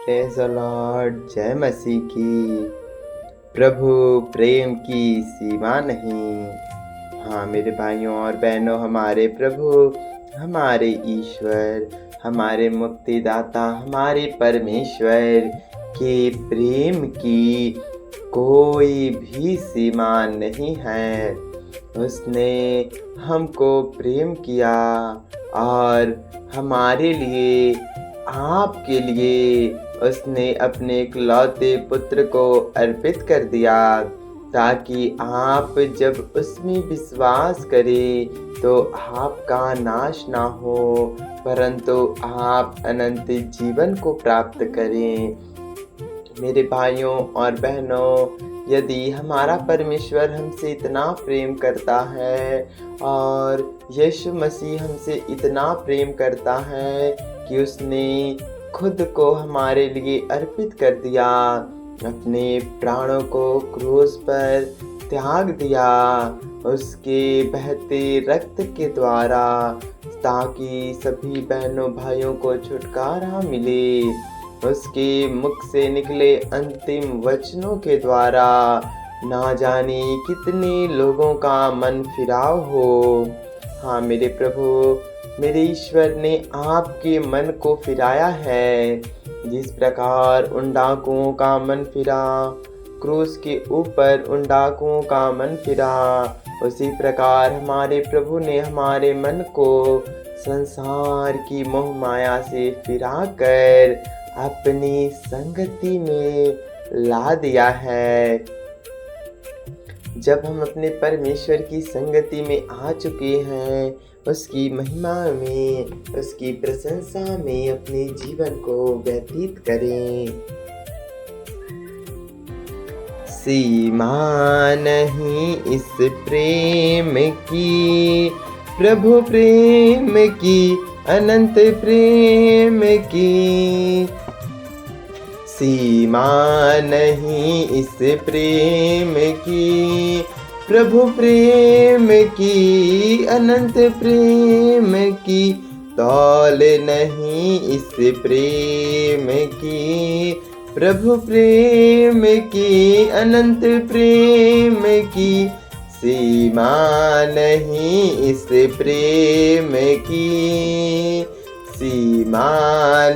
Praise the Lord, जय मसीह की। प्रभु प्रेम की सीमा नहीं। हाँ मेरे भाइयों और बहनों, हमारे प्रभु, हमारे ईश्वर, हमारे मुक्तिदाता, हमारे परमेश्वर के प्रेम की कोई भी सीमा नहीं है। उसने हमको प्रेम किया और हमारे लिए, आपके लिए उसने अपने इकलौते पुत्र को अर्पित कर दिया, ताकि आप जब उसमें विश्वास करें तो आपका नाश ना हो, परंतु आप अनंत जीवन को प्राप्त करें। मेरे भाइयों और बहनों, यदि हमारा परमेश्वर हमसे इतना प्रेम करता है और यीशु मसीह हमसे इतना प्रेम करता है कि उसने खुद को हमारे लिए अर्पित कर दिया, अपने प्राणों को क्रूस पर त्याग दिया उसके बहते रक्त के द्वारा, ताकि सभी बहनों भाइयों को छुटकारा मिले। उसके मुख से निकले अंतिम वचनों के द्वारा ना जाने कितने लोगों का मन फिराव हो। हाँ मेरे प्रभु, मेरे ईश्वर ने आपके मन को फिराया है। जिस प्रकार उन डाकुओं का मन फिरा, क्रूस के ऊपर उन डाकुओं का मन फिरा, उसी प्रकार हमारे प्रभु ने हमारे मन को संसार की मोह माया से फिरा कर अपनी संगति में ला दिया है। जब हम अपने परमेश्वर की संगति में आ चुके हैं, उसकी महिमा में, उसकी प्रशंसा में अपने जीवन को व्यतीत करें। सीमा नहीं इस प्रेम की, प्रभु प्रेम की, अनंत प्रेम की। सीमा नहीं इस प्रेम की, प्रभु प्रेम की, अनंत प्रेम की। तौल नहीं इस प्रेम की, प्रभु प्रेम की, अनंत प्रेम की। सीमा नहीं इस प्रेम की, सीमा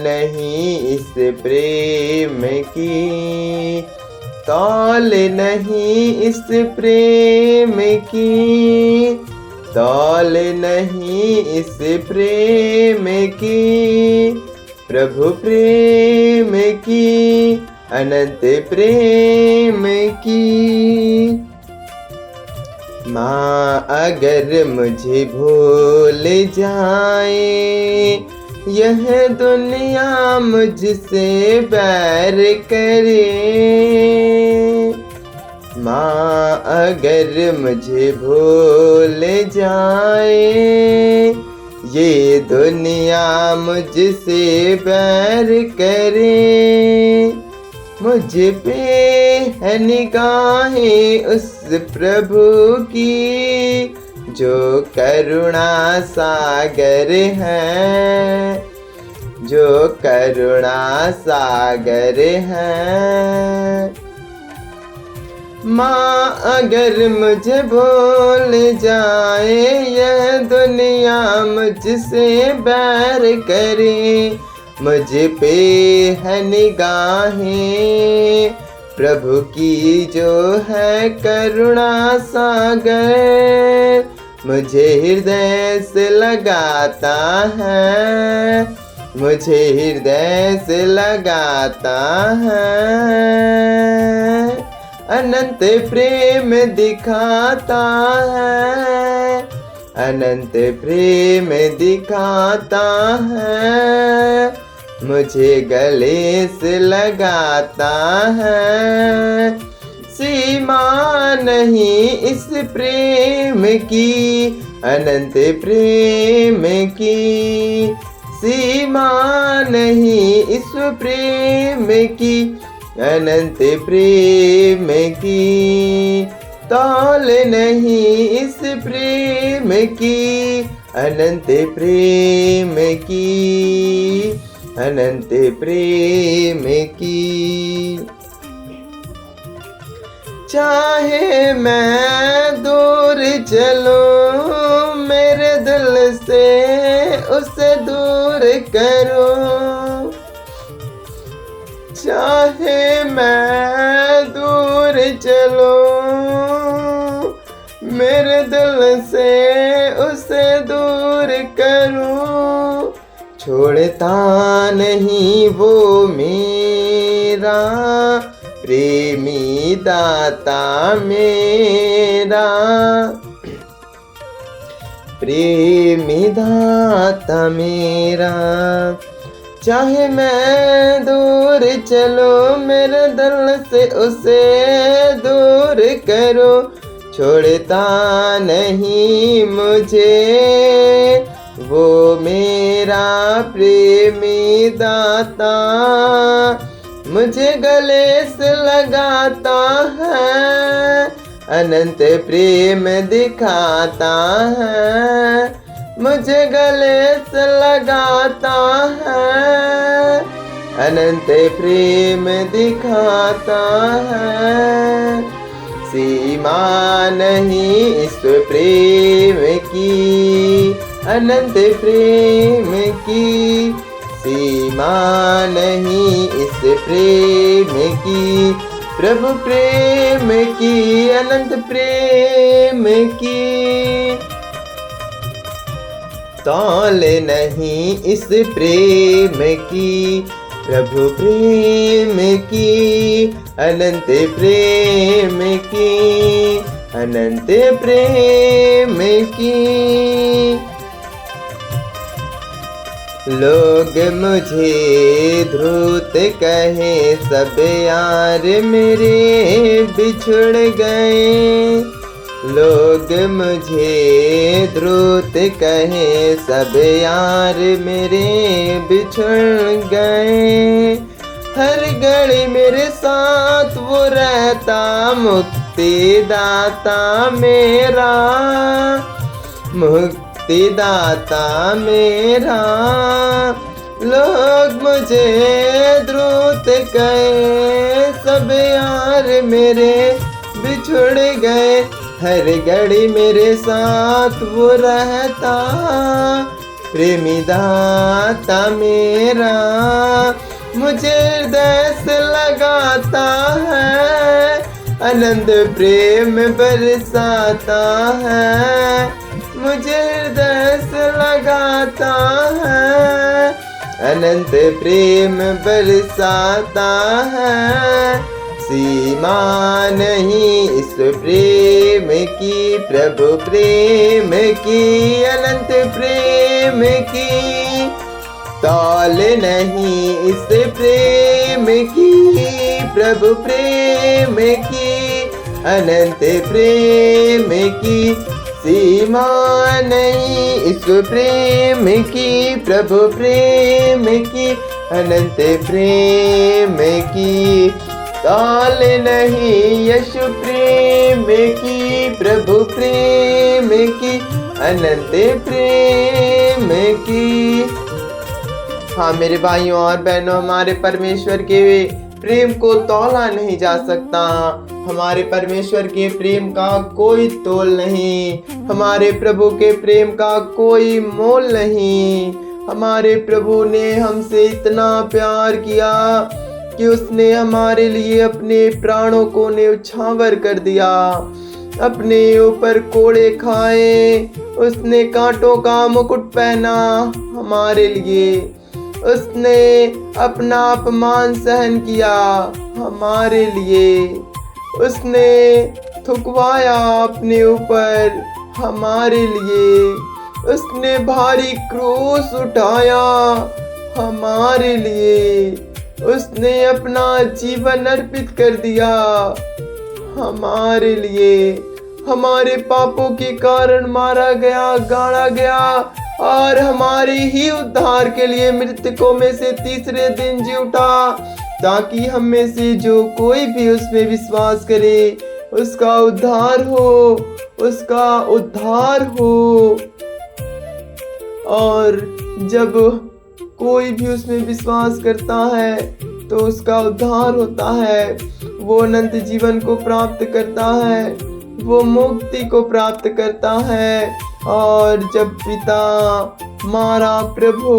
नहीं इस प्रेम की। तौल नहीं इस प्रेम की, तौल नहीं इस प्रेम की। प्रभु प्रेम की, अनंत प्रेम की। माँ अगर मुझे भूल जाए, यह दुनिया मुझसे बैर करे। माँ अगर मुझे भूल जाए, ये दुनिया मुझसे बैर करे। मुझ पे है निगाहें उस प्रभु की, जो करुणा सागर है, जो करुणा सागर है। माँ अगर मुझे भूल जाए, यह दुनिया मुझसे बैर करे। मुझ पे है निगाहें प्रभु की, जो है करुणा सागर। मुझे हृदय से लगाता है, मुझे हृदय से लगाता है। अनंत प्रेम दिखाता है, अनंत प्रेम दिखाता है। मुझे गले से लगाता है। सीमा नहीं इस प्रेम की, अनंत प्रेम की। सीमा नहीं इस प्रेम की, अनंत प्रेम की। तौल नहीं इस प्रेम की, अनंत प्रेम की। अनंत प्रेम की। चाहे मैं दूर चलूं, मेरे दिल से उसे दूर करूं। चाहे मैं दूर चलूं, मेरे दिल से उसे दूर करूं। छोड़ता नहीं वो मेरा प्रेमी दाता मेरा, प्रेमी दाता मेरा। चाहे मैं दूर चलूं, मेरे दिल से उसे दूर करो। छोड़ता नहीं मुझे वो मेरा प्रेमी दाता, मुझे गले से लगाता है, अनंत प्रेम दिखाता है। मुझे गले से लगाता है, अनंत प्रेम दिखाता है। सीमा नहीं इस प्रेम की, अनंत प्रेम की। सीमा नहीं इस प्रेम की, प्रभु प्रेम की, अनंत प्रेम की। तौल नहीं इस प्रेम की, प्रभु प्रेम की, अनंत प्रेम की, अनंत प्रेम की। लोग मुझे ध्रुत कहे, सब यार मेरे बिछुड़ गए। लोग मुझे ध्रुत कहे, सब यार मेरे बिछुड़ गए। हर घड़ी मेरे साथ वो रहता, मुक्ति दाता मेरा, मुक्ति दाता मेरा। लोग मुझे ध्रुत कहे, सब यार मेरे बिछुड़ गए। हर घड़ी मेरे साथ वो रहता, प्रेमी दाता मेरा। मुझे हृदय से लगाता है, आनंद प्रेम बरसाता है। मुझे हृदय से लगाता है, अनंत प्रेम बरसाता है। सीमा नहीं इस प्रेम की, प्रभु प्रेम की, अनंत प्रेम की। तौल नहीं इस प्रेम की, प्रभु प्रेम की, अनंत प्रेम की। सीमा नहीं इस प्रेम की, प्रभु प्रेम की, अनंत प्रेम की। तौल नहीं यीशु प्रेम की, प्रभु प्रेम की, अनंत प्रेम की। हाँ मेरे भाइयों और बहनों, हमारे परमेश्वर के प्रेम को तौला नहीं जा सकता। हमारे परमेश्वर के प्रेम का कोई तोल नहीं, हमारे प्रभु के प्रेम का कोई मोल नहीं। हमारे प्रभु ने हमसे इतना प्यार किया कि उसने हमारे लिए अपने प्राणों को न्यौछावर कर दिया। अपने ऊपर कोड़े खाए, उसने कांटों का मुकुट पहना हमारे लिए। उसने अपना अपमान सहन किया हमारे लिए। उसने थुकवाया अपने ऊपर हमारे लिए। उसने भारी क्रूस उठाया हमारे लिए। उसने अपना जीवन अर्पित कर दिया हमारे लिए। हमारे पापों के कारण मारा गया, गाड़ा गया और हमारे ही उद्धार के लिए मृतकों में से तीसरे दिन जी उठा, ताकि हम में से जो कोई भी उसमें विश्वास करे उसका उद्धार हो, उसका उद्धार हो। और जब कोई भी उसमें विश्वास करता है तो उसका उद्धार होता है, वो अनंत जीवन को प्राप्त करता है, वो मुक्ति को प्राप्त करता है। और जब पिता हमारा प्रभु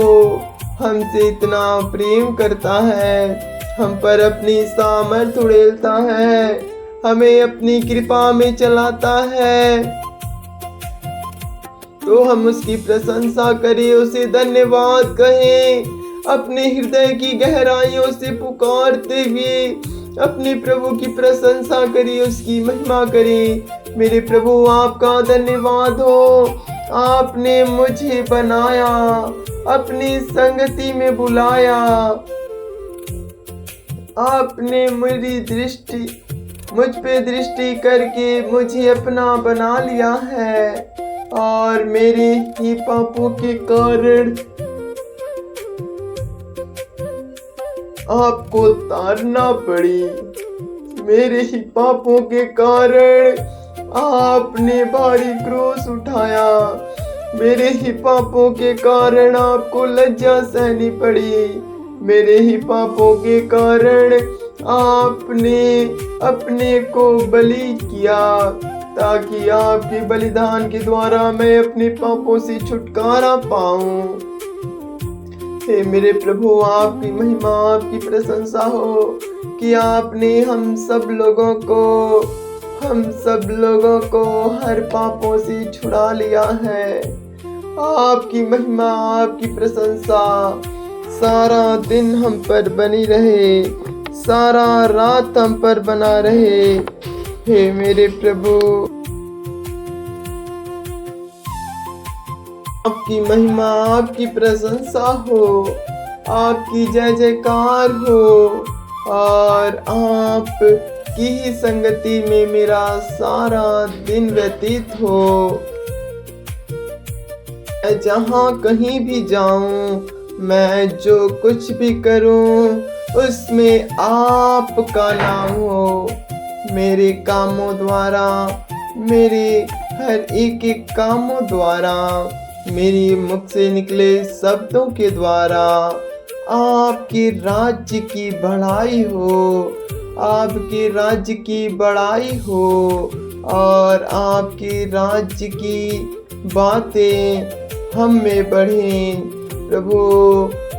हमसे इतना प्रेम करता है, हम पर अपनी सामर्थ उड़ेलता है, हमें अपनी कृपा में चलाता है, तो हम उसकी प्रशंसा करें, उसे धन्यवाद कहें, अपने हृदय की गहराइयों से पुकारते हुए अपने प्रभु की प्रशंसा करिए, उसकी महिमा करिए। मेरे प्रभु आपका धन्यवाद हो, आपने मुझे बनाया, अपनी संगति में बुलाया, आपने मुझ पे दृष्टि करके मुझे अपना बना लिया है और मेरे ही पापों के कारण आपको तारना पड़ी। मेरे ही पापों के कारण आपने भारी क्रूस उठाया, मेरे ही पापों के कारण आपको लज्जा सहनी पड़ी, मेरे ही पापों के कारण आपने अपने को बलि किया, ताकि आपके बलिदान के द्वारा मैं अपने पापों से छुटकारा पाऊं। हे मेरे प्रभु, आपकी महिमा, आपकी प्रशंसा हो कि आपने हम सब लोगों को हर पापों से छुड़ा लिया है। आपकी महिमा, आपकी प्रशंसा सारा दिन हम पर बनी रहे, सारा रात हम पर बना रहे। हे मेरे प्रभु, आपकी महिमा, आपकी प्रशंसा हो, आपकी जय जयकार हो, और आप की ही संगति में मेरा सारा दिन व्यतीत हो। मैं जहाँ कहीं भी जाऊं, मैं जो कुछ भी करूं, उसमें आपका नाम हो। मेरे कामों द्वारा, मेरे हर एक कामों द्वारा, मेरी मुख से निकले शब्दों के द्वारा आपके राज्य की बढ़ाई हो, आपके राज्य की बढ़ाई हो, और आपके राज्य की बातें हम में बढ़ें। प्रभु,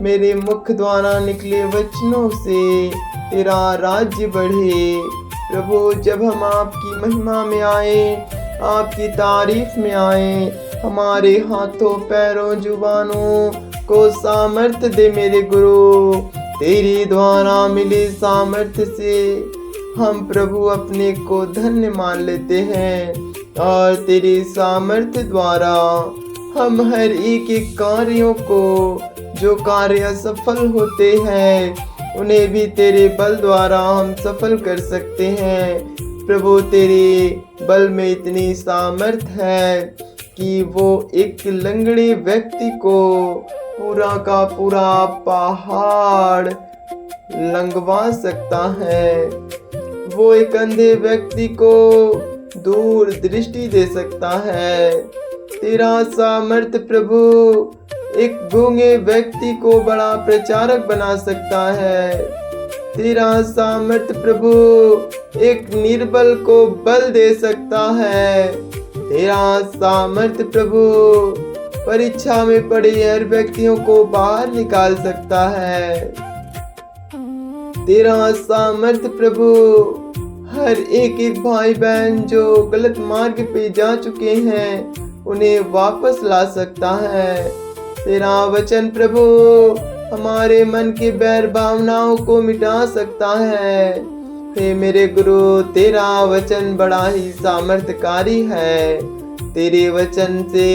मेरे मुख द्वारा निकले वचनों से तेरा राज्य बढ़े। प्रभु, जब हम आपकी महिमा में आए, आपकी तारीफ में आए, हमारे हाथों पैरों जुबानों को सामर्थ्य दे मेरे गुरु। तेरे द्वारा मिले सामर्थ्य से हम प्रभु अपने को धन्य मान लेते हैं, और तेरे सामर्थ्य द्वारा हम हर एक कार्यों को, जो कार्य सफल होते हैं, उन्हें भी तेरे बल द्वारा हम सफल कर सकते हैं। प्रभु, तेरे बल में इतनी सामर्थ है कि वो एक लंगड़े व्यक्ति को पूरा का पूरा पहाड़ लंघवा सकता है, वो एक अंधे व्यक्ति को दूर दृष्टि दे सकता है। तेरा सामर्थ्य प्रभु एक गूंगे व्यक्ति को बड़ा प्रचारक बना सकता है। तेरा सामर्थ्य प्रभु एक निर्बल को बल दे सकता है। तेरा सामर्थ्य प्रभु परीक्षा में पड़े हर व्यक्तियों को बाहर निकाल सकता है। तेरा सामर्थ्य प्रभु हर एक भाई बहन जो गलत मार्ग पे जा चुके हैं, उन्हें वापस ला सकता है। तेरा वचन प्रभु हमारे मन की बैर भावनाओं को मिटा सकता है। हे मेरे गुरु, तेरा वचन बड़ा ही सामर्थ्यकारी है। तेरे वचन से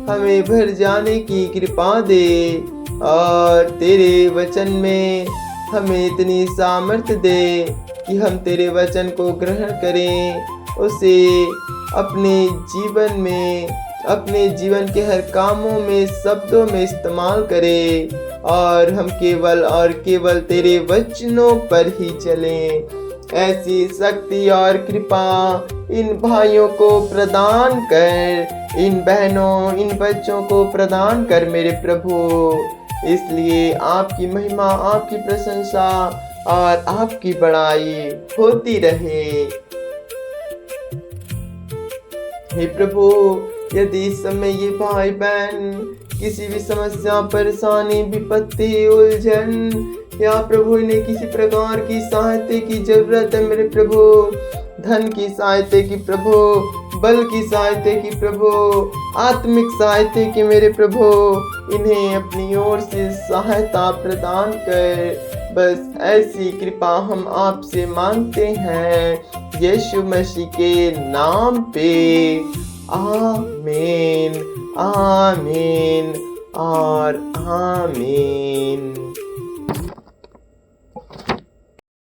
हमें भर जाने की कृपा दे, और तेरे वचन में हमें इतनी सामर्थ्य दे कि हम तेरे वचन को ग्रहण करें, उसे अपने जीवन में, अपने जीवन के हर कामों में, शब्दों में इस्तेमाल करें, और हम केवल और केवल तेरे वचनों पर ही चलें। ऐसी शक्ति और कृपा इन भाइयों को प्रदान कर, इन बहनों, इन बच्चों को प्रदान कर मेरे प्रभु। इसलिए आपकी महिमा, आपकी प्रशंसा और आपकी बड़ाई होती रहे। हे प्रभु, यदि इस समय ये भाई बहन किसी भी समस्या, परेशानी, विपत्ति, उलझन या प्रभु इन्हें किसी प्रकार की सहायता की जरूरत है मेरे प्रभु, धन की सहायता की प्रभु, बल की सहायता की प्रभु, आत्मिक सहायता की मेरे प्रभु, इन्हें अपनी ओर से सहायता प्रदान कर। बस ऐसी कृपा हम आपसे मांगते हैं यीशु मसीह के नाम पे। आमीन, आमीन और आमीन।